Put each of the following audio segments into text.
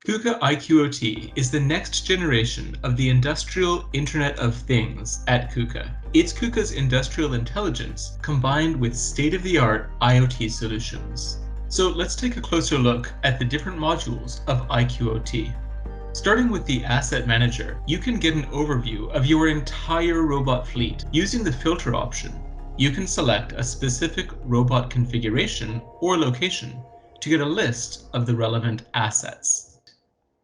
KUKA iiQoT is the next generation of the Industrial Internet of Things at KUKA. It's KUKA's industrial intelligence combined with state-of-the-art IoT solutions. So let's take a closer look at the different modules of iiQoT. Starting with the Asset Manager, you can get an overview of your entire robot fleet. Using the filter option, you can select a specific robot configuration or location to get a list of the relevant assets.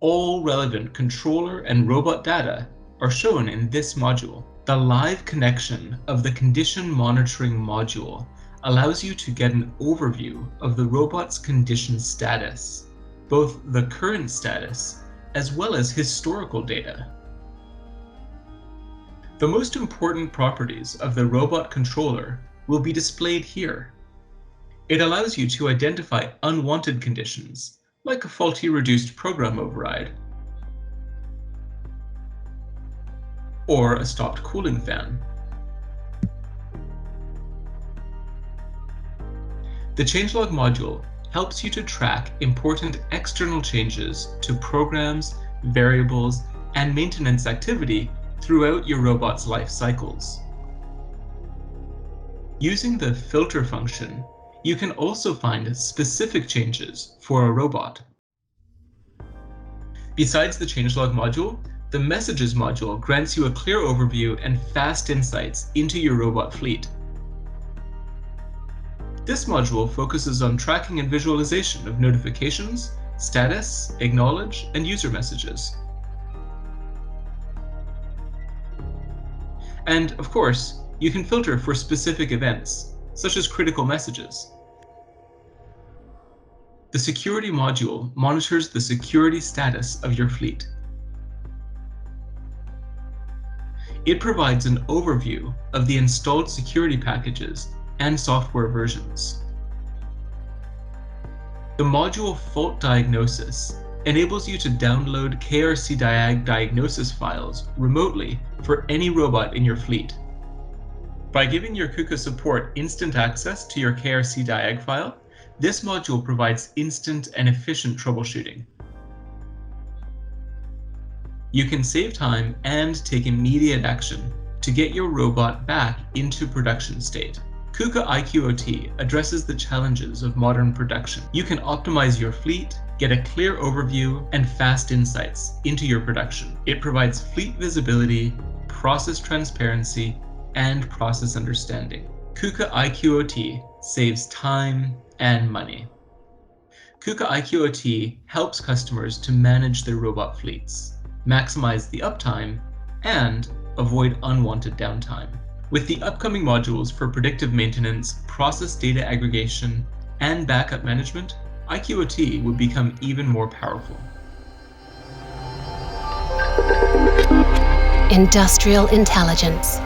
All relevant controller and robot data are shown in this module. The live connection of the condition monitoring module allows you to get an overview of the robot's condition status, both the current status as well as historical data. The most important properties of the robot controller will be displayed here. It allows you to identify unwanted conditions, like a faulty reduced program override, or a stopped cooling fan. The Changelog module helps you to track important external changes to programs, variables, and maintenance activity throughout your robot's life cycles. Using the filter function, you can also find specific changes for a robot. Besides the Changelog module, the Messages module grants you a clear overview and fast insights into your robot fleet. This module focuses on tracking and visualization of notifications, status, acknowledge, and user messages. And of course, you can filter for specific events, such as critical messages. The Security module monitors the security status of your fleet. It provides an overview of the installed security packages and software versions. The module Fault Diagnosis enables you to download KRC Diag diagnosis files remotely for any robot in your fleet. By giving your KUKA support instant access to your KRC Diag file, this module provides instant and efficient troubleshooting. You can save time and take immediate action to get your robot back into production state. KUKA iiQoT addresses the challenges of modern production. You can optimize your fleet, get a clear overview, and fast insights into your production. It provides fleet visibility, process transparency, and process understanding. KUKA iiQoT saves time and money. KUKA iiQoT helps customers to manage their robot fleets, maximize the uptime, and avoid unwanted downtime. With the upcoming modules for predictive maintenance, process data aggregation, and backup management, iiQoT will become even more powerful. Industrial intelligence.